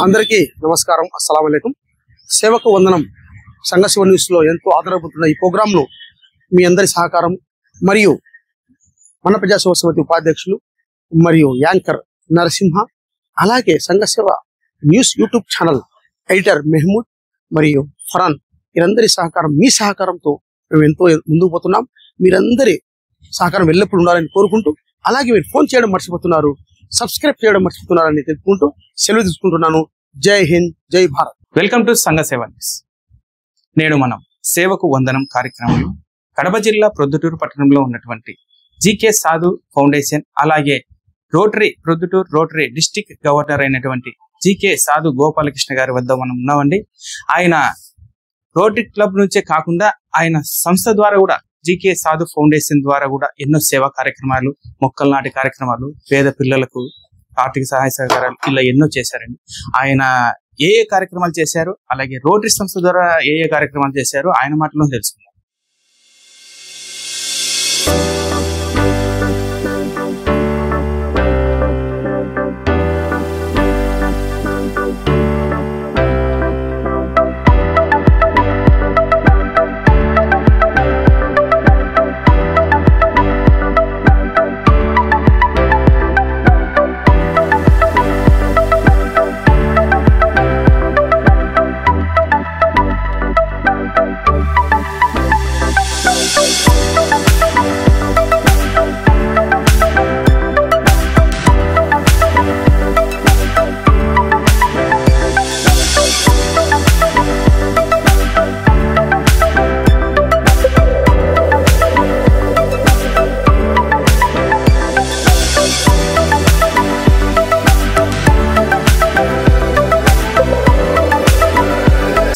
అందరికీ నమస్కారం, అస్సలాము అలైకుం. సేవకు వందనం సంఘ శివ న్యూస్ లో ఎంతో ఆదరపడుతున్న ఈ ప్రోగ్రామ్ ను మీ అందరి సహకారం మరియు మన ప్రజా సేవ సమితి ఉపాధ్యక్షులు మరియు యాంకర్ నరసింహ, అలాగే సంఘ సేవ news YouTube channel editor Mehmood మరియు ఫరాన్, వీరందరి సహకారం, మీ సహకారంతో మేము ఎంతో ముందుకు పోతున్నాం. మీరందరి సహకారం ఎల్లప్పుడూ ఉండాలని కోరుకుంటూ, అలాగే మీరు ఫోన్ చేయడం మర్చిపోతున్నారు, సబ్స్క్రైబ్ చేయడం మర్చిపోతున్నారని తెలుపుకుంటూ సెలవు తీసుకుంటున్నాను. జై హింద్, జై భారత్. వెల్కమ్ టు సంఘ సేవ న్యూస్. నేడు మనం సేవకు వందనం కార్యక్రమంలో కడప జిల్లా ప్రొద్దుటూరు పట్టణంలో ఉన్నటువంటి జీకే సాధు ఫౌండేషన్, అలాగే ప్రొద్దుటూరు రోటరీ డిస్టిక్ గవర్నర్ అయినటువంటి జీకే సాధు గోపాలకృష్ణ గారి వద్ద మనం ఉన్నామండి. ఆయన రోటరీ క్లబ్ నుంచే కాకుండా ఆయన సంస్థ ద్వారా కూడా, జీకే సాధు ఫౌండేషన్ ద్వారా కూడా ఎన్నో సేవా కార్యక్రమాలు, మొక్కల నాటి కార్యక్రమాలు, పేద పిల్లలకు ఆర్థిక సహాయ సహకారాలు ఇలా ఎన్నో చేశారండి. ఆయన ఏ కార్యక్రమాలు చేశారు, అలాగే రోటరీ సంస్థ ద్వారా ఏ కార్యక్రమాలు చేశారు ఆయన మాటలో తెలుసుకుందాం.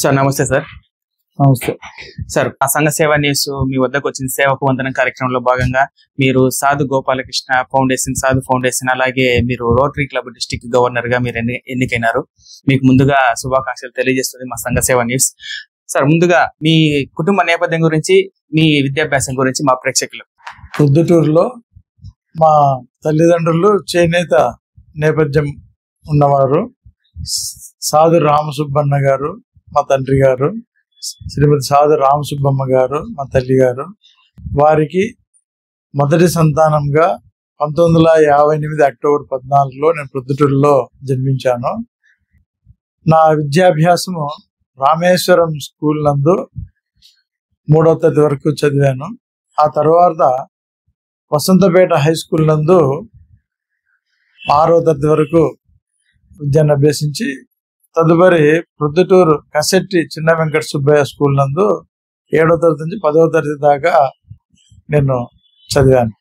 సార్ నమస్తే. సార్ నమస్తే సార్, ఆ సంఘ సేవ న్యూస్ మీ వద్దకు వచ్చిన సేవకు వందనం కార్యక్రమంలో భాగంగా మీరు సాధు గోపాలకృష్ణ ఫౌండేషన్, సాధు ఫౌండేషన్, అలాగే మీరు రోటరీ క్లబ్ డిస్ట్రిక్ట్ గవర్నర్ గా మీరు ఎన్నికైనారు. మీకు ముందుగా శుభాకాంక్షలు తెలియజేస్తుంది మా సంఘ సేవ న్యూస్. సార్, ముందుగా మీ కుటుంబ నేపథ్యం గురించి, మీ విద్యాభ్యాసం గురించి మా ప్రేక్షకులు. ప్రొద్దుటూరులో మా తల్లిదండ్రులు చేనేత నేపథ్యం ఉన్నవారు. సాధు రామసుబ్బన్న గారు మా తండ్రి గారు, శ్రీమతి సాధు రామసుబ్బమ్మ గారు మా తల్లి గారు. వారికి మొదటి సంతానంగా 1958 అక్టోబర్ 14లో నేను ప్రొద్దుటూరులో జన్మించాను. నా విద్యాభ్యాసము రామేశ్వరం స్కూల్ నందు 3వ తరగతి వరకు చదివాను. ఆ తర్వాత వసంతపేట హై స్కూల్ నందు 6వ తరగతి వరకు విద్యను అభ్యసించి, తదుపరి ప్రొద్దుటూరు కసెట్టి చిన్న వెంకట సుబ్బయ్య స్కూల్ నందు 7వ తరగతి నుంచి 10వ తరగతి దాకా నేను చదివాను.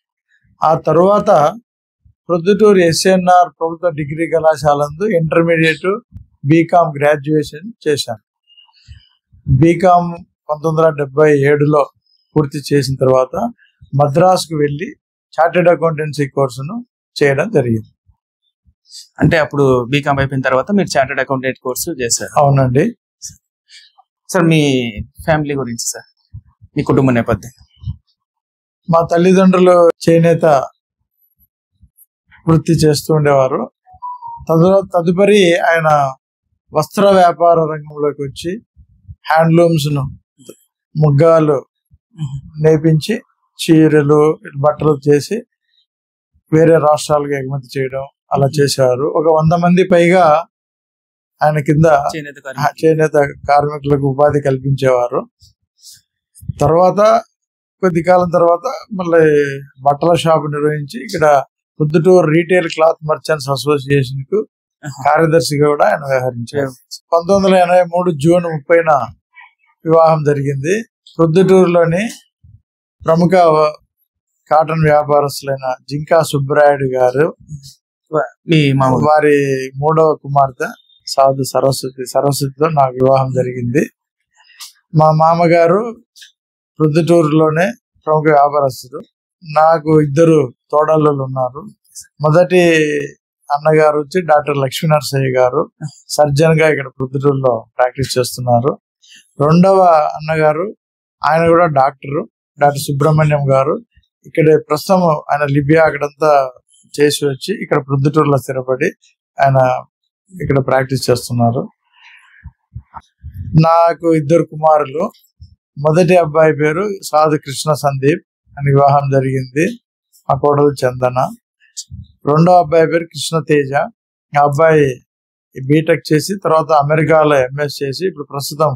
ఆ తరువాత ప్రొద్దుటూరు ఎస్ఎన్ఆర్ ప్రభుత్వ డిగ్రీ కళాశాల నందు ఇంటర్మీడియట్ బీకామ్ గ్రాడ్యుయేషన్ చేశాను. బీకామ్ 1977లో పూర్తి చేసిన తర్వాత మద్రాసుకు వెళ్ళి చార్టెడ్ అకౌంటెన్సీ కోర్సును చేయడం జరిగింది. అంటే అప్పుడు బీకామ్ అయిపోయిన తర్వాత మీరు చార్టెడ్ అకౌంటెంట్ కోర్సు చేశారు? అవునండి. సార్, మీ ఫ్యామిలీ గురించి, సార్ మీ కుటుంబ నేపథ్యం. మా తల్లిదండ్రులు చేనేత వృత్తి చేస్తూ ఉండేవారు. తదుపరి ఆయన వస్త్ర వ్యాపార రంగంలోకి వచ్చి హ్యాండ్లూమ్స్ ను, ముగ్గాలు నేపించి చీరలు, బట్టలు చేసి వేరే రాష్ట్రాలకు ఎగుమతి చేయడం అలా చేసేవారు. ఒక 100 మంది పైగా ఆయన కింద చేనేత కార్మికులకు ఉపాధి కల్పించేవారు. తర్వాత కొద్ది కాలం తర్వాత మళ్ళీ బట్టల షాపు నిర్వహించి ఇక్కడ Proddatur retail cloth merchants association కు కార్యదర్శిగా కూడా ఆయన వ్యవహరించారు. 1983 జూన్ 30న వివాహం జరిగింది. ప్రొద్దుటూరులోని ప్రముఖ కాటన్ వ్యాపారస్తులైన జింకా సుబ్బరాయుడు గారు వారి 3వ కుమార్తె సాధు సరస్వతితో నాకు వివాహం జరిగింది. మా మామగారు ప్రొద్దుటూరులోనే ప్రముఖ వ్యాపారస్తుడు. నాకు 2 తోడళ్ళు ఉన్నారు. మొదటి అన్నగారు వచ్చి డాక్టర్ లక్ష్మీనరసయ్య గారు, సర్జన్ గా ఇక్కడ ప్రొద్దుటూరులో ప్రాక్టీస్ చేస్తున్నారు. 2వ అన్నగారు ఆయన కూడా డాక్టర్ సుబ్రహ్మణ్యం గారు. ఇక్కడ ప్రస్తుతం ఆయన లిబియా అక్కడంతా చేసి వచ్చి ఇక్కడ ప్రొద్దుటూరులో స్థిరపడి ఆయన ఇక్కడ ప్రాక్టీస్ చేస్తున్నారు. నాకు 2 కుమారులు. మొదటి అబ్బాయి పేరు సాధు కృష్ణ సందీప్ అని వివాహం జరిగింది. మా కోడలు చందన. రెండో అబ్బాయి పేరు కృష్ణ తేజ. ఆ అబ్బాయి బీటెక్ చేసి తర్వాత అమెరికాలో ఎంఎస్ చేసి ఇప్పుడు ప్రస్తుతం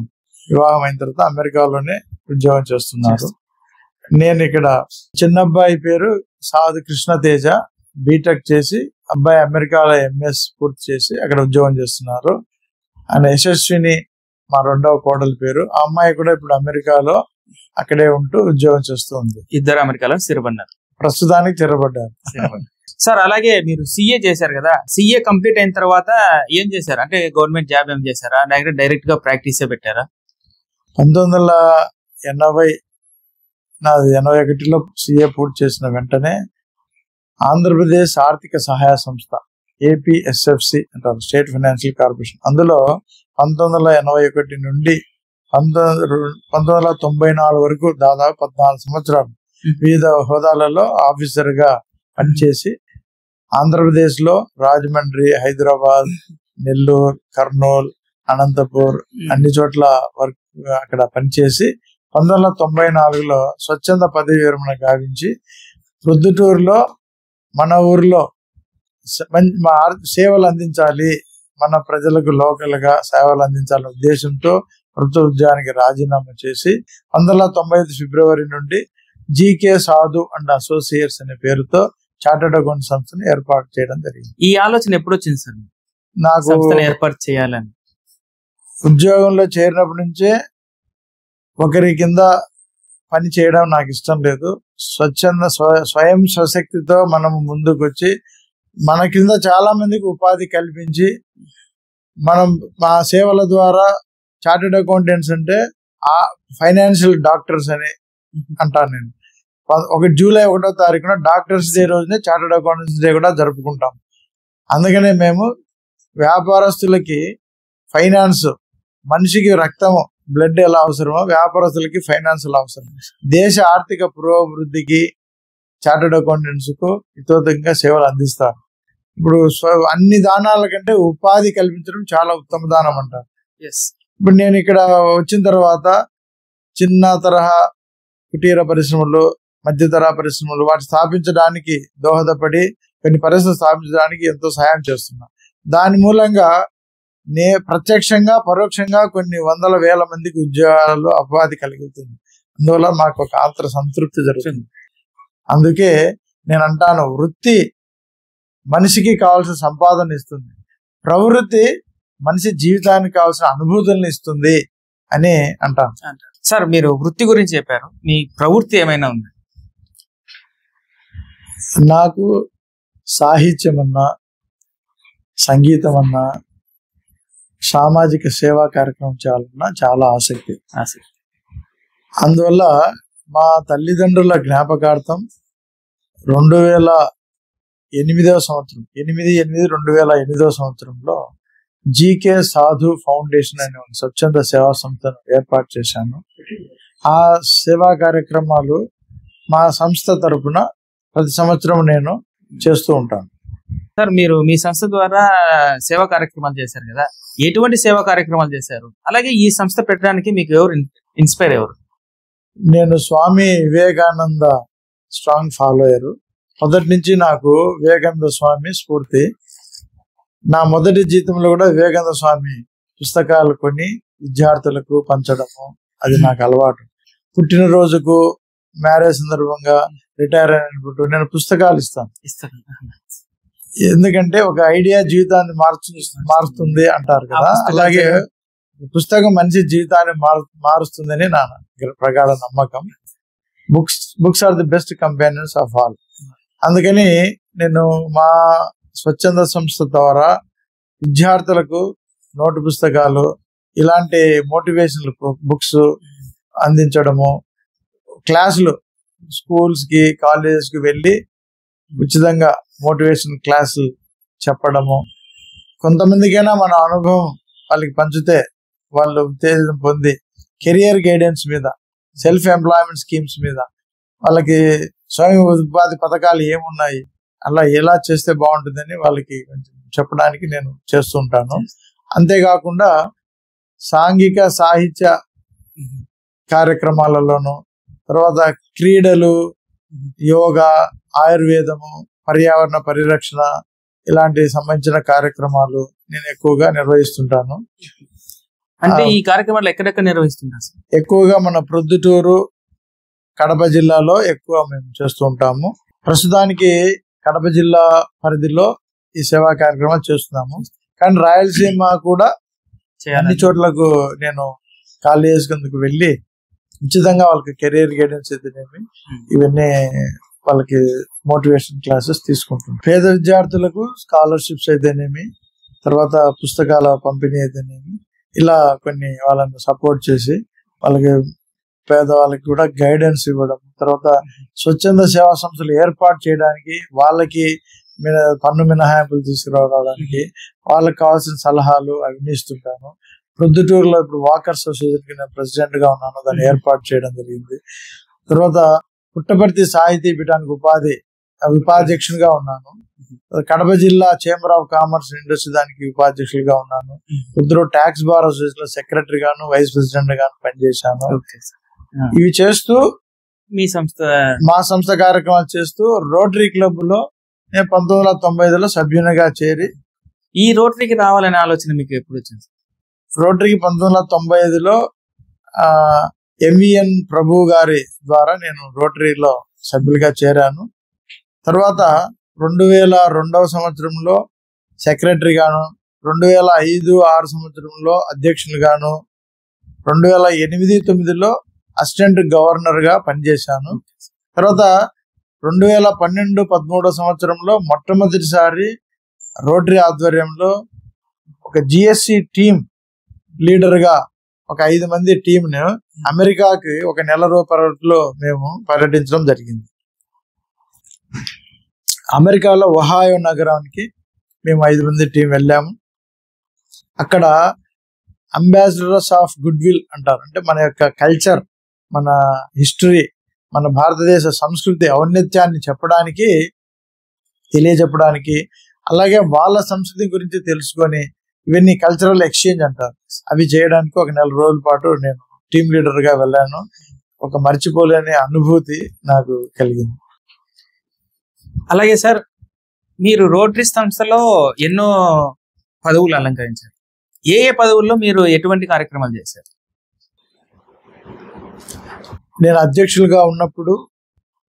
వివాహం అయిన తర్వాత అమెరికాలోనే ఉద్యోగం చేస్తున్నారు. నేను ఇక్కడ చిన్న అబ్బాయి పేరు సాధు కృష్ణ తేజ, బీటెక్ చేసి అబ్బాయి అమెరికాలో ఎంఎస్ పూర్తి చేసి అక్కడ ఉద్యోగం చేస్తున్నారు. ఆయన యశస్విని మా రెండవ కోడలి పేరు. ఆ అమ్మాయి కూడా ఇప్పుడు అమెరికాలో అక్కడే ఉంటూ ఉద్యోగం చేస్తూ ఉంది. ఇద్దరు అమెరికాలో స్థిరపడినారు, ప్రస్తుతానికి స్థిరపడ్డారు. సార్ అలాగే మీరు సిఏ చేశారు కదా, సిఏ కంప్లీట్ అయిన తర్వాత ఏం చేశారు? అంటే గవర్నమెంట్ జాబ్ ఏం చేశారా, డైరెక్ట్ గా ప్రాక్టీస్ పెట్టారా? 1980 నాది 81లో సిఏ పూర్తి చేసిన వెంటనే ఆంధ్రప్రదేశ్ ఆర్థిక సహాయ సంస్థ ఏపీఎస్ఎఫ్సి అంటారు, స్టేట్ ఫైనాన్షియల్ కార్పొరేషన్. అందులో 1981 నుండి 1994 వరకు దాదాపు 14 సంవత్సరాలు వివిధ హోదాలలో ఆఫీసర్ గా పనిచేసి ఆంధ్రప్రదేశ్ లో రాజమండ్రి, హైదరాబాద్, నెల్లూరు, కర్నూలు, అనంతపూర్ అన్ని చోట్ల వర్క్ అక్కడ పనిచేసి 1994లో స్వచ్ఛంద పదవి విరమణ గావించి ప్రొద్దుటూరులో మన ఊర్లో సేవలు అందించాలి, మన ప్రజలకు లోకల్ గా సేవలు అందించాలనే ఉద్దేశంతో ప్రభుత్వ ఉద్యోగానికి రాజీనామా చేసి 1995 ఫిబ్రవరి నుండి జీకే సాధు అండ్ అసోసియేట్స్ అనే పేరుతో చార్టర్డ్ అకౌంట్ సంస్థను ఏర్పాటు చేయడం జరిగింది. ఈ ఆలోచన ఎప్పుడు వచ్చింది సార్ నాకు? ఏర్పాటు చేయాలని ఉద్యోగంలో చేరినప్పటి నుంచే ఒకరి కింద పని చేయడం నాకు ఇష్టం లేదు. స్వయం స్వశక్తితో మనం ముందుకు వచ్చి మన కింద చాలా మందికి ఉపాధి కల్పించి మనం మా సేవల ద్వారా చార్టెడ్ అకౌంటెంట్స్ అంటే ఆ ఫైనాన్షియల్ డాక్టర్స్ అని అంటాను నేను. జూలై 1వ తారీఖున డాక్టర్స్ డే రోజునే చార్టెడ్ అకౌంటెంట్స్ డే కూడా జరుపుకుంటాం. అందుకనే మేము వ్యాపారస్తులకి ఫైనాన్స్, మనిషికి రక్తము బ్లడ్ ఎలా అవసరమో వ్యాపారస్తులకి ఫైనాన్స్ ఎలా అవసరం. దేశ ఆర్థిక పురోభివృద్ధికి చార్టెడ్ అకౌంటెంట్స్ కు హితోధికంగా సేవలు అందిస్తారు. ఇప్పుడు అన్ని దానాల కంటే ఉపాధి కల్పించడం చాలా ఉత్తమ దానం అంటారు. ఇప్పుడు నేను ఇక్కడ వచ్చిన తర్వాత చిన్న తరహా కుటీర పరిశ్రమలు, మధ్య తరహా పరిశ్రమలు వాటి స్థాపించడానికి దోహదపడి కొన్ని పరిశ్రమలు స్థాపించడానికి ఎంతో సహాయం చేస్తున్నా. దాని మూలంగా ప్రత్యక్షంగా పరోక్షంగా కొన్ని వందల వేల మందికి ఉద్యోగాలలో ఉపాధి కలుగుతుంది. అందువల్ల మాకు ఒక ఆత్మ సంతృప్తి జరుగుతుంది. అందుకే నేను అంటాను, వృత్తి మనిషికి కావాల్సిన సంపాదన ఇస్తుంది, ప్రవృత్తి మనిషి జీవితానికి కావాల్సిన అనుభూతులను ఇస్తుంది అని అంటాను. సార్ మీరు వృత్తి గురించి చెప్పారు, మీ ప్రవృత్తి ఏమైనా ఉంది? నాకు సాహిత్యం అన్నా, సంగీతం అన్నా, సామాజిక సేవా కార్యక్రమం చేయాలన్నా చాలా ఆసక్తి. అందువల్ల మా తల్లిదండ్రుల జ్ఞాపకార్థం 2008వ సంవత్సరం 2008వ సంవత్సరంలో జీకే సాధు ఫౌండేషన్ అనే స్వచ్ఛంద సేవా సంస్థను ఏర్పాటు చేశాను. ఆ సేవా కార్యక్రమాలు మా సంస్థ తరపున ప్రతి సంవత్సరం నేను చేస్తూ ఉంటాను. సార్ మీరు మీ సంస్థ ద్వారా సేవా కార్యక్రమాలు చేశారు కదా, ఎటువంటి సేవా కార్యక్రమాలు చేశారు? అలాగే ఈ సంస్థ పెట్టడానికి మీకు ఎవరు ఇన్స్పైర్ ఎవరు? నేను స్వామి వివేకానంద స్ట్రాంగ్ ఫాలోయర్. మొదటి నుంచి నాకు వివేకానంద స్వామి స్ఫూర్తి. నా మొదటి జీతంలో కూడా వివేకానంద స్వామి పుస్తకాలు కొని విద్యార్థులకు పంచడము అది నాకు అలవాటు. పుట్టినరోజుకు, మ్యారేజ్ సందర్భంగా, రిటైర్ అయినప్పుడు నేను పుస్తకాలు ఇస్తాను. ఎందుకంటే ఒక ఐడియా జీవితాన్ని మారుస్తుంది అంటారు కదా, అలాగే పుస్తకం మనిషి జీవితాన్ని మారుస్తుందని నా ప్రగాఢ నమ్మకం. Books are the best companions of all. అందుకని నేను మా స్వచ్ఛంద సంస్థ ద్వారా విద్యార్థులకు నోటు పుస్తకాలు, ఇలాంటి మోటివేషనల్ బుక్స్ అందించడము, క్లాసులు స్కూల్స్ కి, కాలేజెస్ కి వెళ్ళి ఉచితంగా మోటివేషన్ క్లాసులు చెప్పడము, కొంతమందికైనా మన అనుభవం వాళ్ళకి పంచితే వాళ్ళు ఉత్తేజం పొంది కెరియర్ గైడెన్స్ మీద, సెల్ఫ్ ఎంప్లాయ్మెంట్ స్కీమ్స్ మీద, వాళ్ళకి స్వయం ఉపాధి పథకాలు ఏమున్నాయి, అలా ఎలా చేస్తే బాగుంటుందని వాళ్ళకి కొంచెం చెప్పడానికి నేను చేస్తూ ఉంటాను. అంతేకాకుండా సాంఘిక సాహిత్య కార్యక్రమాలలోను, తర్వాత క్రీడలు, యోగా, ఆయుర్వేదము, పర్యావరణ పరిరక్షణ ఇలాంటి సంబంధించిన కార్యక్రమాలు నేను ఎక్కువగా నిర్వహిస్తుంటాను. అంటే ఈ కార్యక్రమాలు ఎక్కడెక్కడ నిర్వహిస్తుంటారు? ఎక్కువగా మన ప్రొద్దుటూరు, కడప జిల్లాలో ఎక్కువ మేము చేస్తూ ఉంటాము. ప్రస్తుతానికి కడప జిల్లా పరిధిలో ఈ సేవా కార్యక్రమాలు చేస్తున్నాము. కానీ రాయలసీమ కూడా అన్ని చోట్లకు నేను ఖాళీ చేసుకుందుకు వెళ్ళి ఉచితంగా వాళ్ళకి కెరీర్ గైడెన్స్ అయితేనేమి, ఇవన్నీ వాళ్ళకి మోటివేషన్ క్లాసెస్ తీసుకుంటున్నాం. పేద విద్యార్థులకు స్కాలర్షిప్స్ అయితేనేమి, తర్వాత పుస్తకాల పంపిణీ అయితేనేమి, ఇలా కొన్ని వాళ్ళని సపోర్ట్ చేసి వాళ్ళకి పేదవాళ్ళకి కూడా గైడెన్స్ ఇవ్వడం, తర్వాత స్వచ్ఛంద సేవా సంస్థలు ఏర్పాటు చేయడానికి, వాళ్ళకి పన్ను మినహాయింపులు తీసుకురావడానికి వాళ్ళకి కావాల్సిన సలహాలు అవి ఇస్తుంటాను. ప్రొద్దుటూరులో ఇప్పుడు వాకర్స్ అసోసియేషన్ కి నేను ప్రెసిడెంట్ గా ఉన్నాను, దాన్ని ఏర్పాటు చేయడం జరిగింది. తర్వాత పుట్టపర్తి సాహితీ పీఠానికి ఉపాధ్యక్షునిగా ఉన్నాను. కడప జిల్లా చేంబర్ ఆఫ్ కామర్స్ ఇండస్ట్రీ దానికి ఉపాధ్యక్షులుగా ఉన్నాను. ప్రొద్దుటూరు ట్యాక్స్ బార్ అసోసియేషన్ లో సెక్రటరీ గాను, వైస్ ప్రెసిడెంట్ గాను పనిచేశాను. ఇవి చేస్తూ మా సంస్థ కార్యక్రమాలు చేస్తూ రోటరీ క్లబ్ లో నేను 1995లో సభ్యునిగా చేరి. ఈ రోటరీకి రావాలనే ఆలోచన మీకు ఎప్పుడు వచ్చింది? రోటరీకి 1995లో MVN ప్రభు గారి ద్వారా నేను రోటరీలో సభ్యులుగా చేరాను. తర్వాత 2002వ సంవత్సరంలో సెక్రటరీగాను, 2005-06 సంవత్సరంలో అధ్యక్షునిగాను, 2008-09లో అసిస్టెంట్ గవర్నర్ గా పనిచేశాను. తర్వాత 2012-13 సంవత్సరంలో మొట్టమొదటిసారి రోటరీ ఆధ్వర్యంలో ఒక GSC టీం లీడర్ గా ఒక 5 మంది టీంను అమెరికాకి ఒక నెల రూపాయలలో మేము పర్యటించడం జరిగింది. అమెరికాలో ఒహాయో నగరానికి మేము 5 మంది టీం వెళ్ళాము. అక్కడ అంబాసిడర్స్ ఆఫ్ గుడ్ విల్ అంటారు. అంటే మన యొక్క కల్చర్, మన హిస్టరీ, మన భారతదేశ సంస్కృతి ఔన్నత్యాన్ని తెలియజెప్పడానికి, అలాగే వాళ్ళ సంస్కృతి గురించి తెలుసుకొని ఇవన్నీ కల్చరల్ ఎక్స్చేంజ్ అంటారు, అవి చేయడానికి ఒక నెల రోజుల పాటు నేను టీం లీడర్ గా వెళ్ళాను. ఒక మర్చిపోలేని అనుభూతి నాకు కలిగింది. అలాగే సార్, మీరు రోటరీ సంస్థలో ఎన్నో పదవులు అలంకరించారు. ఏ పదవుల్లో మీరు ఎటువంటి కార్యక్రమాలు చేశారు? నేను అధ్యక్షులుగా ఉన్నప్పుడు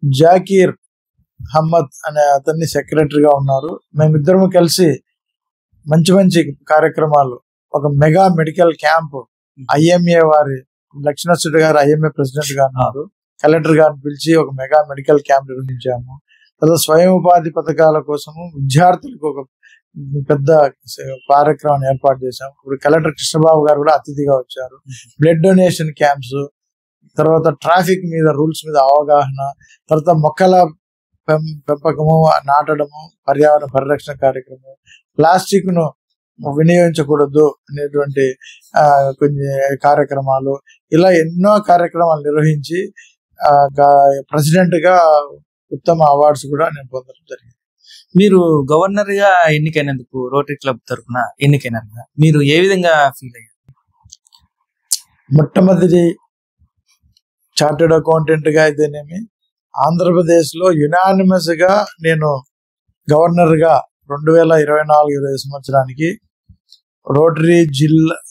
జాకీర్ అహ్మద్ అనే అతన్ని సెక్రటరీగా ఉన్నారు. మేమిద్దరం కలిసి మంచి మంచి కార్యక్రమాలు, ఒక మెగా మెడికల్ క్యాంప్, IMA వారి లక్ష్మణరెడ్డి గారు IMA ప్రెసిడెంట్ గా ఉన్నారు, కలెక్టర్ గారిని పిలిచి ఒక మెగా మెడికల్ క్యాంప్ నిర్వహించాము. తర్వాత స్వయం ఉపాధి పథకాల కోసము విద్యార్థులకు ఒక పెద్ద కార్యక్రమాన్ని ఏర్పాటు చేశాము. ఇప్పుడు కలెక్టర్ కృష్ణబాబు గారు కూడా అతిథిగా వచ్చారు. బ్లడ్ డొనేషన్ క్యాంప్స్, తర్వాత ట్రాఫిక్ మీద రూల్స్ మీద అవగాహన, తర్వాత మొక్కల పెంపకము, నాటడము, పర్యావరణ పరిరక్షణ కార్యక్రమం, ప్లాస్టిక్ ను వినియోగించకూడదు అనేటువంటి కొన్ని కార్యక్రమాలు, ఇలా ఎన్నో కార్యక్రమాలు నిర్వహించి ప్రెసిడెంట్ గా ఉత్తమ అవార్డ్స్ కూడా నేను పొందడం జరిగింది. మీరు గవర్నర్ గా ఎన్నికైనందుకు, రోటరీ క్లబ్ తరఫున ఎన్నికైనందుకు మీరు ఏ విధంగా ఫీల్ అయ్యారు? మొట్టమొదటి చార్టెడ్ అకౌంటెంట్ గా అయితేనేమి, ఆంధ్రప్రదేశ్ లో యునానిమస్ గా నేను గవర్నర్ గా 2024-25 సంవత్సరానికి రోటరీ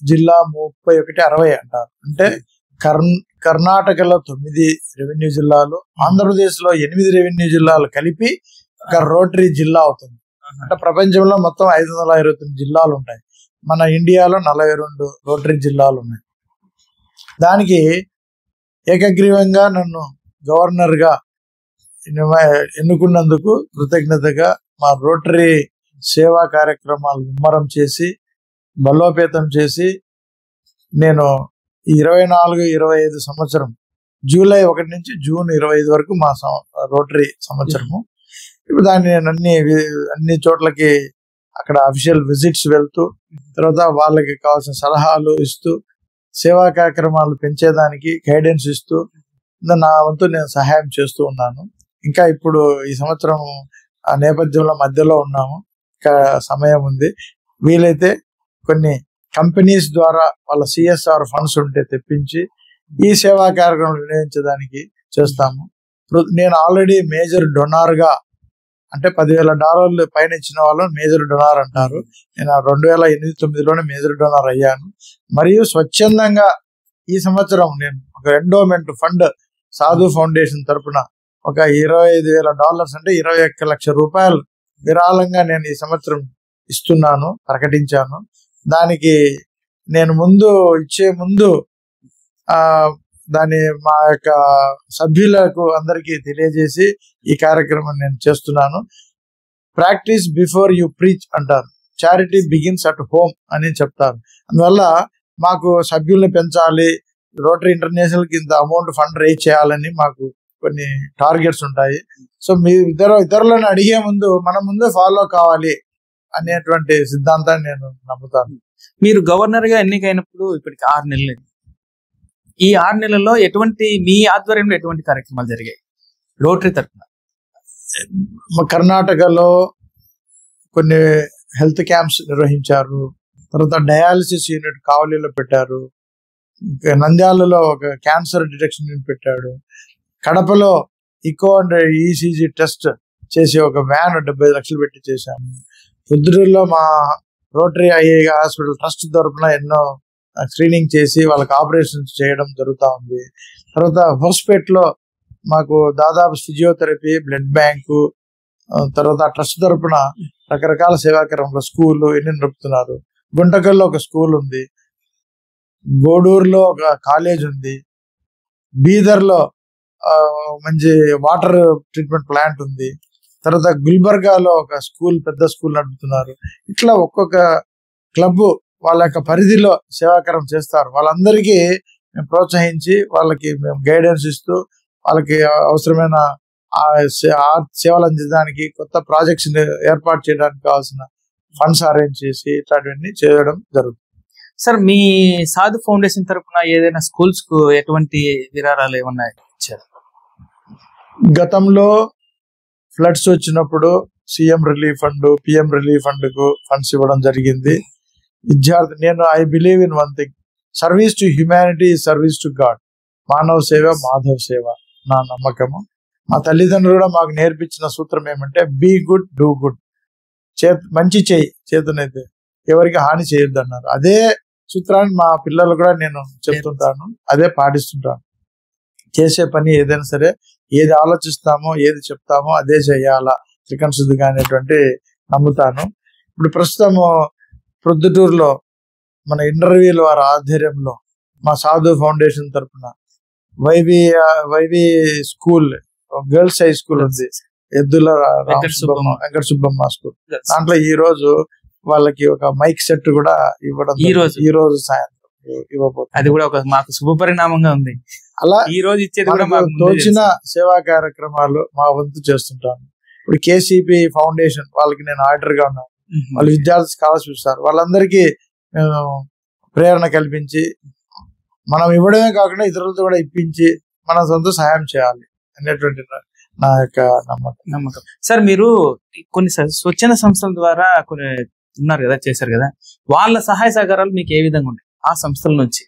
జిల్లా 3160 అంటారు. అంటే కర్ణాటకలో 9 రెవెన్యూ జిల్లాలు, ఆంధ్రప్రదేశ్ లో 8 రెవెన్యూ జిల్లాలు కలిపి ఒక రోటరీ జిల్లా అవుతుంది. అంటే ప్రపంచంలో మొత్తం 529 జిల్లాలు ఉంటాయి. మన ఇండియాలో 42 రోటరీ జిల్లాలు ఉన్నాయి. దానికి ఏకగ్రీవంగా నన్ను గవర్నర్ గా ఎన్నుకున్నందుకు కృతజ్ఞతగా మా రోటరీ సేవా కార్యక్రమాలు ముమ్మరం చేసి బలోపేతం చేసి నేను 24-25 సంవత్సరం జూలై 1 నుంచి జూన్ 25 వరకు మా రోటరీ సంవత్సరము. ఇప్పుడు దాన్ని నేను అన్ని చోట్లకి అక్కడ అఫీషియల్ విజిట్స్ వెళ్తూ, తర్వాత వాళ్ళకి కావాల్సిన సలహాలు ఇస్తూ, సేవా కార్యక్రమాలు పెంచేదానికి గైడెన్స్ ఇస్తూ నా వంతు నేను సహాయం చేస్తూ ఉన్నాను. ఇంకా ఇప్పుడు ఈ సంవత్సరం ఆ నేపథ్యంలో మధ్యలో ఉన్నాము. సమయం ఉంది. వీలైతే కొన్ని కంపెనీస్ ద్వారా వాళ్ళ సిఎస్ఆర్ ఫండ్స్ ఉంటే తెప్పించి ఈ సేవా కార్యక్రమం నిర్వహించడానికి చేస్తాము. నేను ఆల్రెడీ మేజర్ డొనార్ గా, అంటే $10,000 పైన ఇచ్చిన వాళ్ళని మేజర్ డొనార్ అంటారు. నేను 2008-9లోనే మేజర్ డొనార్ అయ్యాను. మరియు స్వచ్ఛందంగా ఈ సంవత్సరం నేను ఒక ఎండోమెంట్ ఫండ్ సాధు ఫౌండేషన్ తరపున ఒక $25,000 అంటే 21 లక్షల రూపాయలు విరాళంగా నేను ఈ సంవత్సరం ఇస్తున్నాను, ప్రకటించాను. దానికి నేను ఇచ్చే ముందు దాన్ని మా యొక్క సభ్యులకు అందరికీ తెలియజేసి ఈ కార్యక్రమం నేను చేస్తున్నాను. ప్రాక్టీస్ బిఫోర్ యూ ప్రీచ్ అంటారు, చారిటీ బిగిన్స్ అట్ హోమ్ అని చెప్తారు. అందువల్ల మాకు సభ్యుల్ని పెంచాలి, రోటరీ ఇంటర్నేషనల్ కి ఇంత అమౌంట్ ఫండ్ రేజ్ చేయాలని మాకు కొన్ని టార్గెట్స్ ఉంటాయి. సో మీ ఇతరులను అడిగే ముందు మనం ముందు ఫాలో కావాలి అనేటువంటి సిద్ధాంతాన్ని నేను నమ్ముతాను. మీరు గవర్నర్ గా ఎన్నికైనప్పుడు ఇప్పటికి 6 నెలలు. ఈ 6 నెలల్లో మీ ఆధ్వర్యంలో ఎటువంటి కార్యక్రమాలు జరిగాయి రోటరీ తరఫున? కర్ణాటకలో కొన్ని హెల్త్ క్యాంప్స్ నిర్వహించారు. తర్వాత డయాలసిస్ యూనిట్ కావలిలో పెట్టారు. నంద్యాలలో ఒక క్యాన్సర్ డిటెక్షన్ యూనిట్ పెట్టాడు. కడపలో ఇకో అండ్ ఈసీజీ టెస్ట్ చేసి ఒక వ్యాన్ 70 లక్షలు పెట్టి చేశాము. పొద్దుటూరులో మా రోటరీ ఐఏ హాస్పిటల్ ట్రస్ట్ తరఫున ఎన్నో స్క్రీనింగ్ చేసి వాళ్ళకి ఆపరేషన్స్ చేయడం జరుగుతూ ఉంది. తర్వాత హోస్పేట్లో మాకు దాదాపు ఫిజియోథెరపీ, బ్లడ్ బ్యాంకు, తర్వాత ట్రస్ట్ తరఫున రకరకాల సేవాకరంలో స్కూళ్ళు ఎన్ని నడుపుతున్నారు. గుంటకల్లో ఒక స్కూల్ ఉంది, గోడూరులో ఒక కాలేజ్ ఉంది, బీదర్లో మంచి వాటర్ ట్రీట్మెంట్ ప్లాంట్ ఉంది. తర్వాత గుల్బర్గాలో ఒక స్కూల్, పెద్ద స్కూల్ నడుపుతున్నారు. ఇట్లా ఒక్కొక్క క్లబ్ వాళ్ళ యొక్క పరిధిలో సేవాకరం చేస్తారు. వాళ్ళందరికీ మేము ప్రోత్సహించి వాళ్ళకి మేము గైడెన్స్ ఇస్తూ వాళ్ళకి అవసరమైన సేవలు అందించడానికి, కొత్త ప్రాజెక్ట్స్ ఏర్పాటు చేయడానికి కావాల్సిన ఫండ్స్ అరేంజ్ చేసి ఇట్లాంటివన్నీ చేయడం జరుగుతుంది. సార్, మీ సాధు ఫౌండేషన్ తరఫున ఏదైనా స్కూల్స్ కు ఎటువంటి విరాళాలు ఏమన్నా ఇచ్చారు? గతంలో ఫ్లడ్స్ వచ్చినప్పుడు CM relief fund, PM relief fund కు ఫండ్స్ ఇవ్వడం జరిగింది. నేను I believe in one thing, service to humanity, service to God. మానవ సేవ మాధవ సేవ నా నమ్మకము. మా తల్లిదండ్రులు కూడా మాకు నేర్పించిన సూత్రం ఏమంటే బీ గుడ్ డూ గుడ్. మంచి చేయి, చేతనైతే ఎవరికి హాని చేయొద్దు అన్నారు. అదే సూత్రాన్ని మా పిల్లలు కూడా నేను చెప్తుంటాను, అదే పాటిస్తుంటాను. చేసే పని ఏదైనా సరే, ఏది ఆలోచిస్తామో ఏది చెప్తామో అదే చేయాలా, త్రికరణ శుద్ధిగా అనేటువంటి నమ్ముతాను. ఇప్పుడు ప్రస్తుతము ప్రొద్దుటూరులో మన ఇంటర్వ్యూల వారి ఆధ్వర్యంలో మా సాధు ఫౌండేషన్ తరఫున YV school, girls high school ఉంది, ఎద్దుల వెంకట సుబ్బమ్మ స్కూల్. దాంట్లో ఈ రోజు వాళ్ళకి ఒక మైక్ సెట్ కూడా ఇవ్వడం ఈ రోజు సాయంత్రం ఇవ్వబోతుంది. అది కూడా ఒక మాకు శుభ పరిణామంగా ఉంది. అలా ఈ రోజు ఇచ్చేది తోచిన సేవా కార్యక్రమాలు మా వంతు చేస్తుంటాను. ఇప్పుడు కేసీపీ ఫౌండేషన్ వాళ్ళకి నేను ఆర్డర్ గా ఉన్నాను. వాళ్ళు విద్యార్థి స్కాలర్షిప్ ఇస్తారు. వాళ్ళందరికీ ప్రేరణ కల్పించి మనం ఇవ్వడమే కాకుండా ఇతరులతో కూడా ఇప్పించి మన సొంత సహాయం చేయాలి అనేటువంటి నా యొక్క నమ్మకం. సార్, మీరు కొన్ని స్వచ్ఛంద సంస్థల ద్వారా కొన్ని ఉన్నారు కదా, చేశారు కదా, వాళ్ళ సహాయ సహకారాలు మీకు ఏ విధంగా ఉన్నాయి ఆ సంస్థల నుంచి?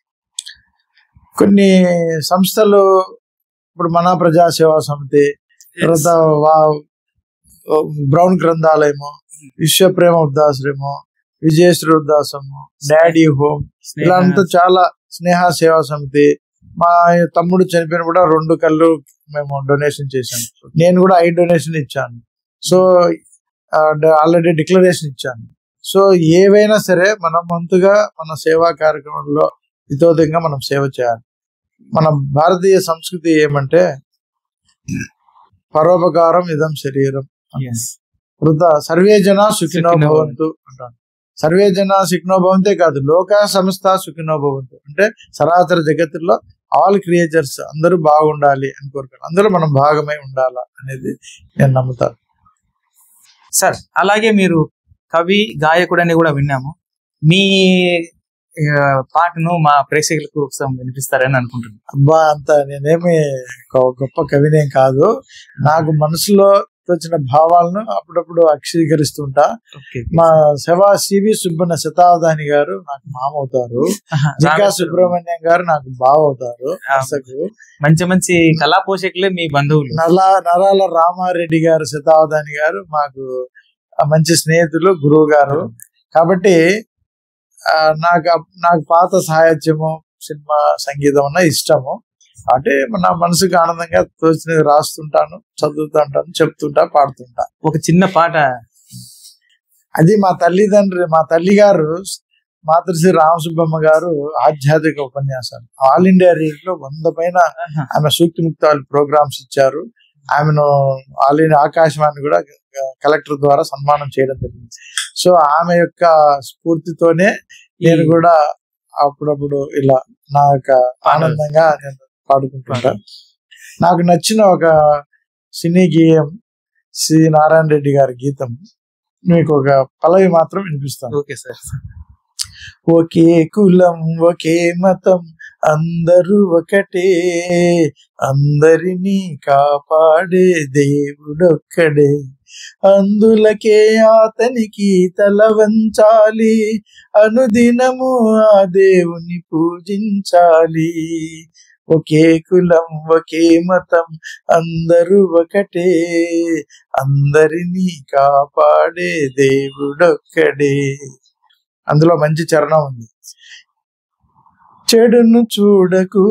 కొన్ని సంస్థలు ఇప్పుడు మన ప్రజా సేవా సమితి, తర్వాత బ్రౌన్ గ్రంథాలయము, విశ్వప్రేమ వృద్ధాశ్రమము, విజయశ్రీ వృద్ధాశ్రమము, డాడీ హోమ్, ఇలా అంతా చాలా స్నేహ సేవా సమితి. మా తమ్ముడు చనిపోయిన కూడా 2 కళ్ళు మేము డొనేషన్ చేశాను. నేను కూడా ఐ డొనేషన్ ఇచ్చాను. సో ఆల్రెడీ డిక్లరేషన్ ఇచ్చాను. సో ఏవైనా సరే మనం వంతుగా మన సేవా కార్యక్రమంలో ఇతోదంగా మనం సేవ చేయాలి. మన భారతీయ సంస్కృతి ఏమంటే పరోపకారం ఇదం శరీరం. సర్వే జన సుఖినో భవంతు అంటాను. సర్వే జన సుఖినో భవంతే కాదు, లోక సంస్థ సుఖినో భవంతు అంటే సరాచర జగత్తులో ఆల్ క్రియేచర్స్ అందరూ బాగుండాలి అని కోరుకోవాలి. అందరూ మనం భాగమై ఉండాలా అనేది నేను నమ్ముతాను. సార్, అలాగే మీరు కవి, గాయకుడు అని కూడా విన్నాము. మీ పాటను మా ప్రేక్షకులకు వినిపిస్తారని అనుకుంటున్నాను. అబ్బా, అంత నేనేమి గొప్ప కవినేం కాదు. నాకు మనసులో తోచిన భావాలను అప్పుడప్పుడు అక్షరీకరిస్తుంటా. మా శవా సివి సుబ్బన్న శతావధాని గారు నాకు మామ అవుతారు, జిగా సుబ్రహ్మణ్యం గారు నాకు బావ అవుతారు. మంచి మంచి కళా పోషకులే మీ బంధువులు. నరాల రామారెడ్డి గారు శతావధాని గారు మాకు మంచి స్నేహితులు, గురువు గారు. కాబట్టి నాకు పాత సాహిత్యము, సినిమా, సంగీతం అన్న ఇష్టము. అంటే నా మనసుకు ఆనందంగా తోచినది రాస్తుంటాను, చదువుతుంటాను, చెప్తుంటా, పాడుతుంటా. ఒక చిన్న పాట. అది మా తల్లి గారు మాతృశ్రీ రామసుబ్బమ్మ గారు ఆధ్యాత్మిక ఉపన్యాసాలు ఆల్ ఇండియా రేడియోలో 100 పైన ఆమె సూక్తి ముక్తాలు ప్రోగ్రామ్స్ ఇచ్చారు. ఆమెను ఆల్ ఇండియా ఆకాశవాణి కూడా కలెక్టర్ ద్వారా సన్మానం చేయడం జరిగింది. సో ఆమె యొక్క స్ఫూర్తితోనే నేను కూడా అప్పుడప్పుడు ఇలా నా యొక్క ఆనందంగా నేను పాడుకుంటుంటా. నాకు నచ్చిన ఒక సినీ గేయం శ్రీ నారాయణ రెడ్డి గారి గీతం, మీకు ఒక పల్లవి మాత్రం వినిపిస్తాను. Okay sir. ఒకే కులం ఒకే మతం అందరూ ఒకటే, అందరినీ కాపాడే దేవుడొక్కడే, అందులకే అతనికి తల వంచాలి, అనుదినము ఆ దేవుని పూజించాలి. ఒకే కులం ఒకే మతం అందరూ ఒకటే, అందరినీ కాపాడే దేవుడొక్కడే. అందులో మంచి చరణం ఉంది. చెడును చూడకు,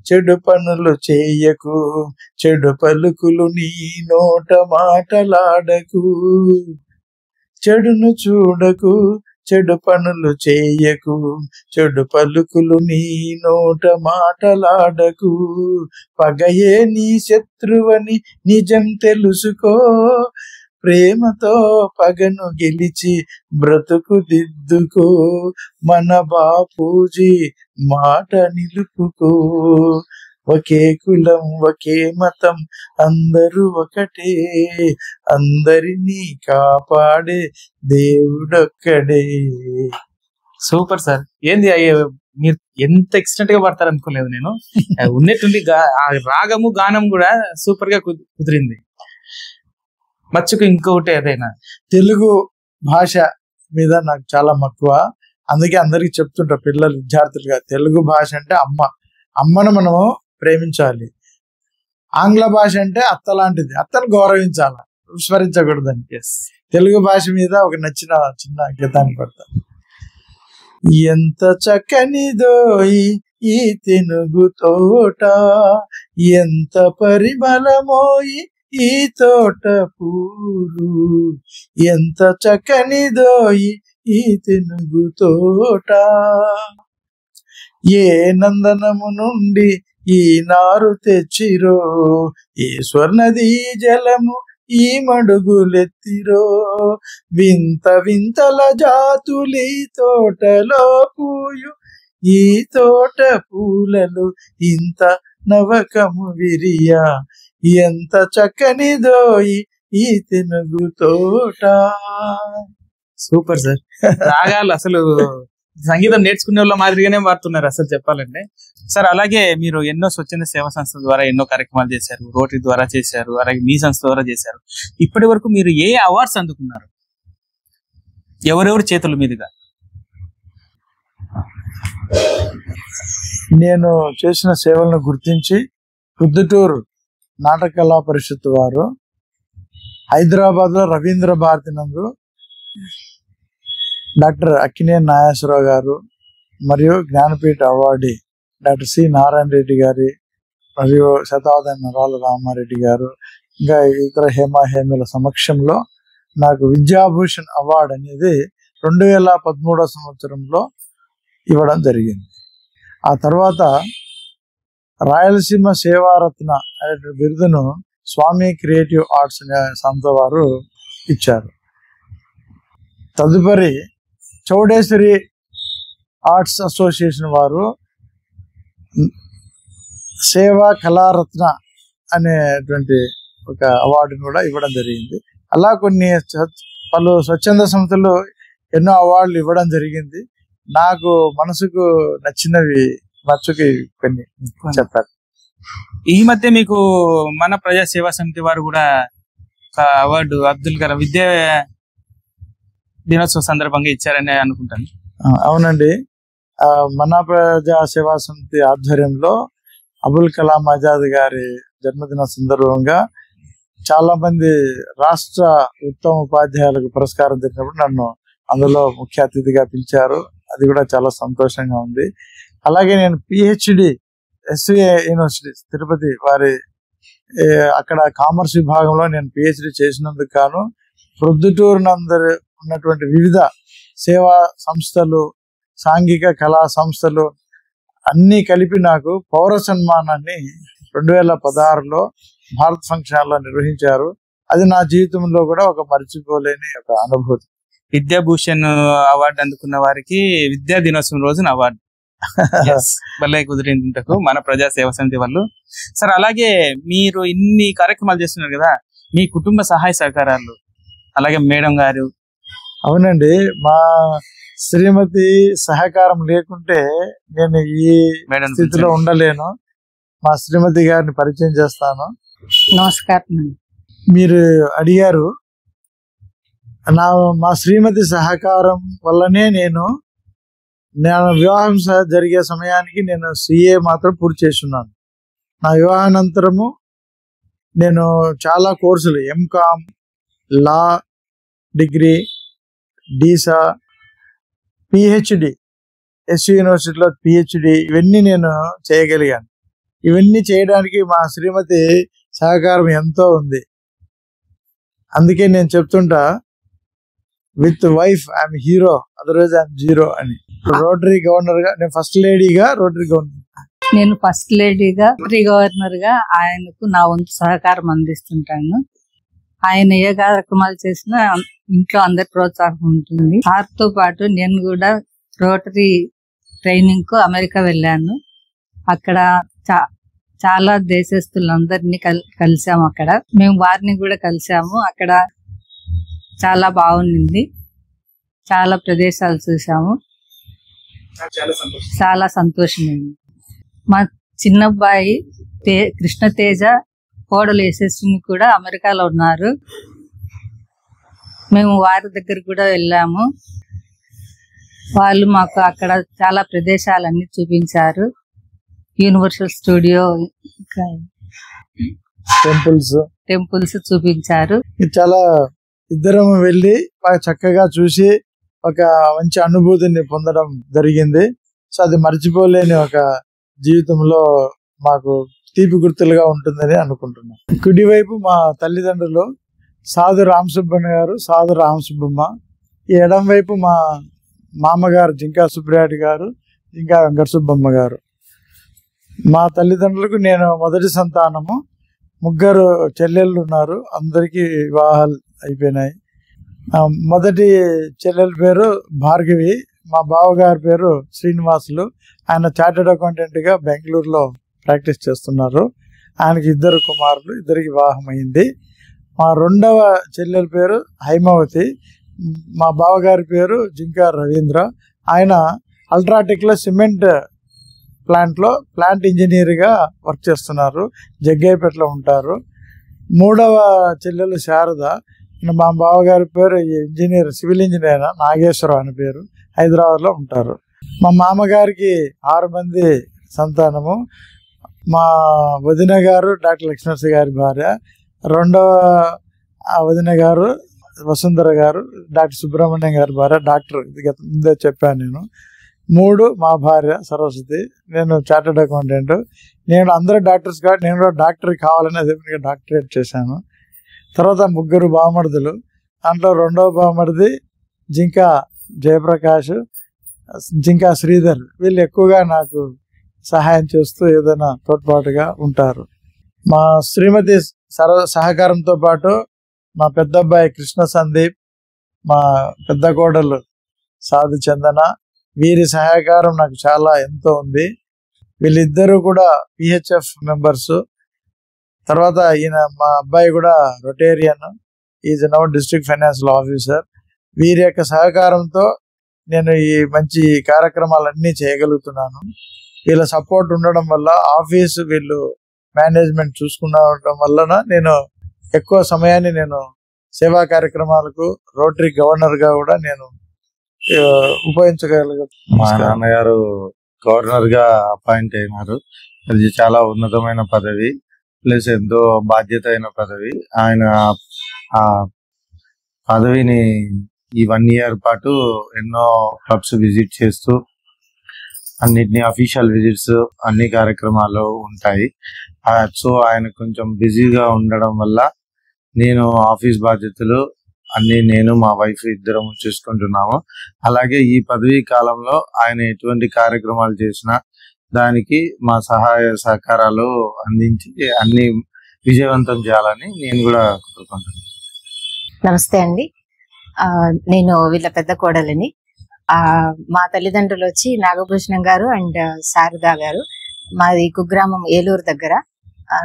చెడు పనులు చేయకు, చెడు పలుకులు నీ నోట మాటలాడకు. చెడును చూడకు, చెడు పనులు చేయకు, చెడు పలుకులు నీ నోట మాటలాడకు. పగయే నీ శత్రువని నిజం తెలుసుకో, ప్రేమతో పగను గెలిచి బ్రతుకు దిద్దుకో, మన బాపూజీ మాట నిలుపుకో. ఒకే కులం ఒకే మతం అందరూ ఒకటే, అందరినీ కాపాడే దేవుడొక్కడే. Super sir. ఏంది మీరు ఎంత ఎక్స్టెంట్ గా పడతారు అనుకోలేదు నేను. ఉన్నట్టుండి రాగము గానం కూడా సూపర్ గా కుదిరింది. మచ్చుకు ఇంకొకటి ఏదైనా తెలుగు భాష మీద నాకు చాలా మక్కువ. అందుకే అందరికి చెప్తుంటా పిల్లలు, విద్యార్థులుగా, తెలుగు భాష అంటే అమ్మను మనము ప్రేమించాలి. ఆంగ్ల భాష అంటే అత్త లాంటిది, అత్తను గౌరవించాలి, విస్మరించకూడదని. తెలుగు భాష మీద ఒక నచ్చిన చిన్న గీతాన్ని పడతా. ఎంత చక్కనిదోయి ఈ తెనుగు తోట, ఎంత పరిమళమోయి ఈ తోట పూలు, ఎంత చక్కనిదోయి ఈ తెనుగు తోట, ఏ నందనము నుండి ఈ నారు తెచ్చిరో, ఏ స్వర్ణదీ జలము ఈ మడుగులెత్తిరో, వింత వింతల జాతులి తోటలో పూయు, ఈ తోట పూలలో ఇంత నవకము విరియా, ఎంత చక్కనిదోయి ఈ తెనుగు తోట. Super sir. రాగాలు అసలు సంగీతం నేర్చుకునే వాళ్ళ మాదిరిగానే వాడుతున్నారు అసలు చెప్పాలంటే. సార్ అలాగే మీరు ఎన్నో స్వచ్ఛంద సేవా సంస్థల ద్వారా ఎన్నో కార్యక్రమాలు చేశారు, రోటరీ ద్వారా చేశారు, అలాగే మీ సంస్థ ద్వారా చేశారు. ఇప్పటి వరకు మీరు ఏ అవార్డ్స్ అందుకున్నారు? ఎవరెవరి చేతుల మీదుగా? నేను చేసిన సేవలను గుర్తించి ప్రొద్దుటూరు నాటక కళా పరిషత్ వారు హైదరాబాద్ లో రవీంద్ర భారతి నందు డాక్టర్ అక్కినేని నాగేశ్వరరావు గారు మరియు Jnanpith awardee doctor C Narayana Reddy గారి మరియు శతావధాని నరాల రామారెడ్డి గారు ఇంకా ఇతర హేమల సమక్షంలో నాకు విద్యాభూషణ్ అవార్డు అనేది 2013 సంవత్సరంలో ఇవ్వడం జరిగింది. ఆ తర్వాత రాయలసీమ సేవారత్న అనే బిరుదును స్వామి క్రియేటివ్ ఆర్ట్స్ అనే సంస్థ వారు ఇచ్చారు. తదుపరి చౌడేశ్వరి ఆర్ట్స్ అసోసియేషన్ వారు సేవా కళారత్న అనేటువంటి ఒక అవార్డును కూడా ఇవ్వడం జరిగింది. అలా కొన్ని పలు స్వచ్ఛంద సంస్థలు ఎన్నో అవార్డులు ఇవ్వడం జరిగింది. నాకు మనసుకు నచ్చినవి మచ్చుకి కొన్ని చెప్పారు. ఈ మధ్య మీకు మన ప్రజా సేవా సమితి వారు కూడా ఒక అవార్డు అబ్దుల్ కలాం విద్యా దినోత్సవం సందర్భంగా ఇచ్చారని అనుకుంటాను. అవునండి. మన ప్రజా సేవా సమితి ఆధ్వర్యంలో అబుల్ కలాం ఆజాద్ గారి జన్మదిన సందర్భంగా చాలా మంది రాష్ట్ర ఉత్తమ ఉపాధ్యాయులకు పురస్కారం జరిగినప్పుడు నన్ను అందులో ముఖ్య అతిథిగా పిలిచారు. అది కూడా చాలా సంతోషంగా ఉంది. అలాగే నేను పిహెచ్డి ఎస్విఏ యూనివర్సిటీ తిరుపతి వారి అక్కడ కామర్స్ విభాగంలో నేను పిహెచ్డి చేసినందుకు గాను ప్రొద్దుటూరు నందరు ఉన్నటువంటి వివిధ సేవా సంస్థలు, సాంఘిక కళా సంస్థలు అన్ని కలిపి నాకు పౌర సన్మానాన్ని 2016లో భారత్ ఫంక్షన్ హాల్లో నిర్వహించారు. అది నా జీవితంలో కూడా ఒక మర్చిపోలేని ఒక అనుభూతి. విద్యాభూషణ్ అవార్డు అందుకున్న వారికి విద్యా దినోత్సవం రోజున అవార్డు భలే కుదిరింటకు మన ప్రజా సేవా సమితి వాళ్ళు. సార్, అలాగే మీరు ఇన్ని కార్యక్రమాలు చేస్తున్నారు కదా, మీ కుటుంబ సహాయ సహకారాలు, అలాగే మేడం గారు. అవునండి, మా శ్రీమతి సహకారం లేకుంటే నేను ఈ స్థితిలో ఉండలేను. మా శ్రీమతి గారిని పరిచయం చేస్తాను. నమస్కారం. మీరు అడిగారు, మా శ్రీమతి సహకారం వల్లనే నేను వివాహం జరిగే సమయానికి నేను సిఏ మాత్రం పూర్తి చేస్తున్నాను. నా వివాహానంతరము నేను చాలా కోర్సులు ఎంకామ్, లా డిగ్రీ, డీసా, పిహెచ్డి, ఎస్యు యూనివర్సిటీలో పిహెచ్డి, ఇవన్నీ నేను చేయగలిగాను. ఇవన్నీ చేయడానికి మా శ్రీమతి సహకారం ఎంతో ఉంది. అందుకే నేను చెప్తుంటా, with wife I'm hero, otherwise I'm zero అని. రోటరీ గవర్నర్ గా నేను ఫస్ట్ లేడీగా రోటరీ గవర్నర్, నేను ఫస్ట్ లేడీగా రోటరీ గవర్నర్ గా ఆయనకు నా వంతు సహకారం అందిస్తుంటాను. ఆయన ఏ కార్యక్రమాలు చేసినా ఇంట్లో అందరి ప్రోత్సాహం ఉంటుంది. సార్తో పాటు నేను కూడా రోటరీ ట్రైనింగ్ కు అమెరికా వెళ్ళాను. అక్కడ చాలా దేశస్తులందరినీ కలిసాము. అక్కడ మేము వారిని కూడా కలిసాము. అక్కడ చాలా బాగుంది. చాలా ప్రదేశాలు చూసాము. చాలా సంతోషమైంది. మా చిన్నబ్బాయి కృష్ణతేజ, కోడలు యశస్విని కూడా అమెరికాలో ఉన్నారు. మేము వారి దగ్గర కూడా వెళ్ళాము. వాళ్ళు మాకు అక్కడ చాలా ప్రదేశాలన్నీ చూపించారు. యూనివర్సల్ స్టూడియో, టెంపుల్స్ చూపించారు. చాలా ఇద్దరం వెళ్ళి చక్కగా చూసి ఒక మంచి అనుభూతిని పొందడం జరిగింది. సో అది మర్చిపోలేని ఒక జీవితంలో మాకు తీపి గుర్తులుగా ఉంటుందని అనుకుంటున్నాం. కుడివైపు మా తల్లిదండ్రులు సాధు రామసుబ్బన్న గారు, సాధు రామసుబ్బమ్మ. ఈ ఎడం వైపు మా మామగారు జింకా సుబ్రాయుడు గారు, జింకా వెంకట సుబ్బమ్మ గారు. మా తల్లిదండ్రులకు నేను మొదటి సంతానము. ముగ్గురు చెల్లెళ్ళు ఉన్నారు. అందరికీ వివాహాలు అయిపోయినాయి. మొదటి చెల్లెల పేరు భార్గవి, మా బావగారి పేరు శ్రీనివాసులు. ఆయన చార్టెడ్ అకౌంటెంట్ గా బెంగళూరులో ప్రాక్టీస్ చేస్తున్నారు. ఆయనకి 2 కుమారులు, 2కి వివాహం అయింది. మా రెండవ చెల్లెల పేరు హైమావతి. మా బావగారి పేరు జింకా రవీంద్ర. ఆయన అల్ట్రాటెక్ లో సిమెంట్ ప్లాంట్ లో ప్లాంట్ ఇంజనీర్ గా వర్క్ చేస్తున్నారు. జగ్గయ్యపేటలో ఉంటారు. మూడవ చెల్లెలు శారద. మా బావగారి పేరు ఇంజనీర్, సివిల్ ఇంజనీర్ నాగేశ్వరరావు అని పేరు. హైదరాబాద్ లో ఉంటారు. మా మామగారికి 6 మంది సంతానము. మా వదిన గారు డాక్టర్ లక్ష్మణ్ గారి భార్య, రెండవ వదిన గారు వసుంధర గారు డాక్టర్ సుబ్రహ్మణ్యం గారి భార్య, డాక్టర్. ఇది ముందే చెప్పాను నేను. 3 మా భార్య సరస్వతి. నేను చార్టెడ్ అకౌంటెంట్. నేను అందరూ డాక్టర్స్ కాబట్టి నేను కూడా డాక్టర్ కావాలని అదే డాక్టరేట్ చేశాను. తర్వాత 3 బావమరుదులు. దాంట్లో రెండవ బావమరిది జింకా జయప్రకాష్, జింకా శ్రీధర్. వీళ్ళు ఎక్కువగా నాకు సహాయం చేస్తూ ఏదైనా తోడ్పాటుగా ఉంటారు. మా శ్రీమతి సహకారంతో పాటు మా పెద్ద అబ్బాయి కృష్ణ సందీప్, మా పెద్ద కోడలు సాధు చందన, వీరి సహకారం నాకు చాలా ఎంతో ఉంది. వీళ్ళిద్దరూ కూడా పిహెచ్ఎఫ్ మెంబర్స్. తర్వాత ఈయన మా అబ్బాయి కూడా Rotarian, is now district financial officer. వీరి యొక్క సహకారంతో నేను ఈ మంచి కార్యక్రమాలన్నీ చేయగలుగుతున్నాను. వీళ్ళ సపోర్ట్ ఉండడం వల్ల, ఆఫీసు వీళ్ళు మేనేజ్మెంట్ చూసుకున్నడం వలన నేను ఎక్కువ సమయాన్ని నేను సేవా కార్యక్రమాలకు రోటరీ గవర్నర్గా కూడా నేను ఉపయోగించగలిగా. మా నాన్నగారు గవర్నర్ గా అపాయింట్ అయినారు. అది చాలా ఉన్నతమైన పదవి, ప్లస్ ఎంతో బాధ్యత అయిన పదవి. ఆయన ఆ పదవిని ఈ 1 year పాటు ఎన్నో క్లబ్స్ విజిట్ చేస్తూ అన్నిటినీ అఫీషియల్ విజిట్స్ అన్ని కార్యక్రమాలు ఉంటాయి. సో ఆయన కొంచెం బిజీగా ఉండడం వల్ల నేను ఆఫీస్ బాధ్యతలు అన్ని నేను మా వైఫ్ ఇద్దరం చూసుకుంటున్నాము. అలాగే ఈ పదవీ కాలంలో ఆయన ఎటువంటి కార్యక్రమాలు చేసినా దానికి మా సహాయ సహకారాలు అందించి అన్ని విజయవంతం చేయాలని నేను కూడా కోరుకుంటున్నాను. నమస్తే అండి. నేను వీళ్ళ పెద్ద కోడలిని. మా తల్లిదండ్రులు వచ్చి నాగభూషణం గారు అండ్ శారదా గారు. మాది కుగ్రామం ఏలూరు దగ్గర.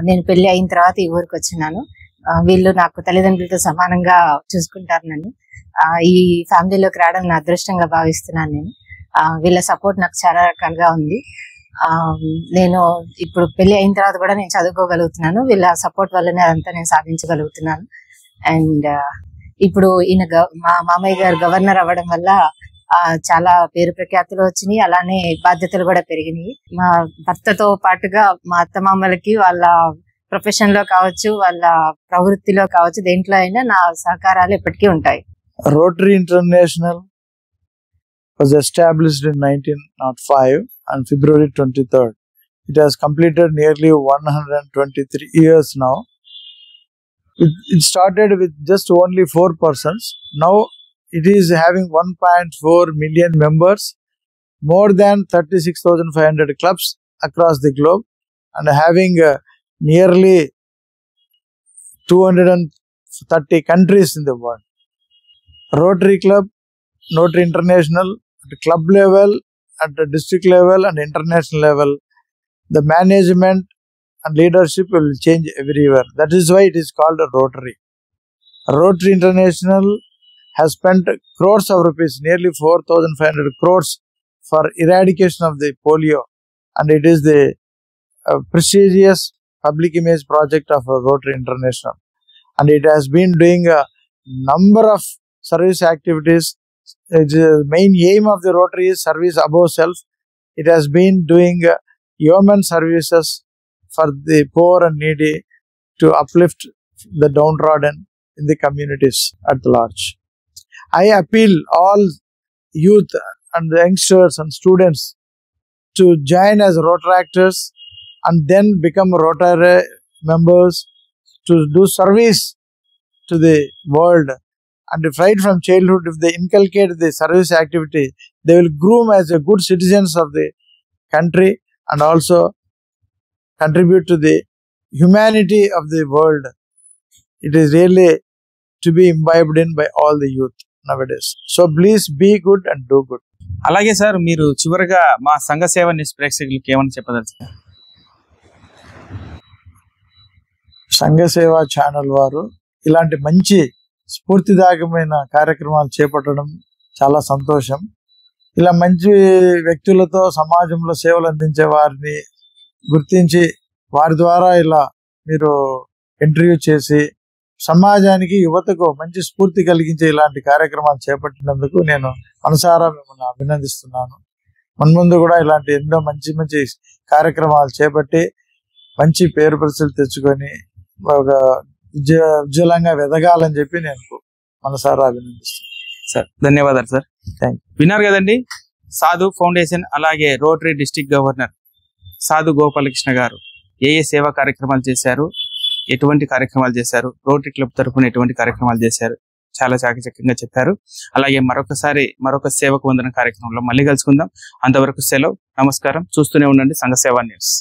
నేను పెళ్లి అయిన తర్వాత ఈ ఊరికి వచ్చినాను. వీళ్ళు నాకు తల్లిదండ్రులతో సమానంగా చూసుకుంటారు నన్ను. ఈ ఫ్యామిలీలోకి రావడం నా అదృష్టంగా భావిస్తున్నాను నేను. వీళ్ళ సపోర్ట్ నాకు చాలా రకాలుగా ఉంది. నేను ఇప్పుడు పెళ్లి అయిన తర్వాత కూడా నేను చదువుకోగలుగుతున్నాను. వీళ్ళ సపోర్ట్ వల్లనే అదంతా నేను సాధించగలుగుతున్నాను. అండ్ ఇప్పుడు ఈయన మా మామయ్య గారు గవర్నర్ అవ్వడం వల్ల చాలా పేరు ప్రఖ్యాతులు వచ్చినాయి. అలానే బాధ్యతలు కూడా పెరిగినాయి. మా భర్తతో పాటుగా మా అత్తమామలకి వాళ్ళ ప్రొఫెషన్ లో కావచ్చు, వాళ్ళ ప్రవృత్తిలో కావచ్చు, దేంట్లో అయినా నా సహకారాలు ఎప్పటికీ ఉంటాయి. Rotary International was established in 1905 on February 23rd. It has completed nearly 123 years now. It started with just only 4 persons. Now it is having 1.4 million members, more than 36,500 clubs across the globe, and having nearly 230 countries in the world. Rotary Club, Rotary International, at club level, at the district level and international level, the management and leadership will change everywhere. That is why it is called a Rotary. Rotary International has spent crores of rupees, nearly 4,500 crores for eradication of the polio, and it is the prestigious public image project of Rotary International, and it has been doing a number of service activities. The main aim of the Rotary is service above self. It has been doing human services for the poor and needy to uplift the downtrodden in the communities at large. I appeal all youth and the youngsters and students to join as Rotaractors and then become Rotary members to do service to the world. And right from childhood, if they inculcate the service activity, they will groom as a good citizens of the country and also contribute to the humanity of the world. It is really to be imbibed in by all the youth nowadays. So please be good and do good. అలాగే sir, మీరు చివరిగా మా సంఘ సేవ news ప్రేక్షకులకి ఏమని చెప్పదలుచుకున్నారు? సంఘ సేవ ఛానల్ వారు ఇలాంటి మంచి స్ఫూర్తిదాయకమైన కార్యక్రమాలు చేపట్టడం చాలా సంతోషం. ఇలా మంచి వ్యక్తులతో సమాజంలో సేవలు అందించే వారిని గుర్తించి వారి ద్వారా ఇలా మీరు ఇంటర్వ్యూ చేసి సమాజానికి యువతకు మంచి స్ఫూర్తి కలిగించే ఇలాంటి కార్యక్రమాలు చేపట్టినందుకు నేను మనసారా మిమ్మల్ని అభినందిస్తున్నాను. మున్ముందు కూడా ఇలాంటి ఎన్నో మంచి మంచి కార్యక్రమాలు చేపట్టి మంచి పేరు ప్రతిష్టలు తెచ్చుకొని ఒక ఉజ్వలంగా ఎదగాలని చెప్పి నేను మనసారా అభినందిస్తున్నాను. సార్ ధన్యవాదాలు సార్. విన్నారు కదండి, సాధు ఫౌండేషన్ అలాగే రోటరీ డిస్ట్రిక్ట్ గవర్నర్ సాధు గోపాలకృష్ణ గారు ఏ సేవా కార్యక్రమాలు చేశారు, ఎటువంటి కార్యక్రమాలు చేశారు, రోటరీ క్లబ్ తరఫున ఎటువంటి కార్యక్రమాలు చేశారు, చాలా చాకచక్యంగా చెప్పారు. అలాగే మరొక సేవకు వందన కార్యక్రమంలో మళ్ళీ కలుసుకుందాం. అంతవరకు సెలవు, నమస్కారం. చూస్తూనే ఉండండి సంఘ సేవా న్యూస్.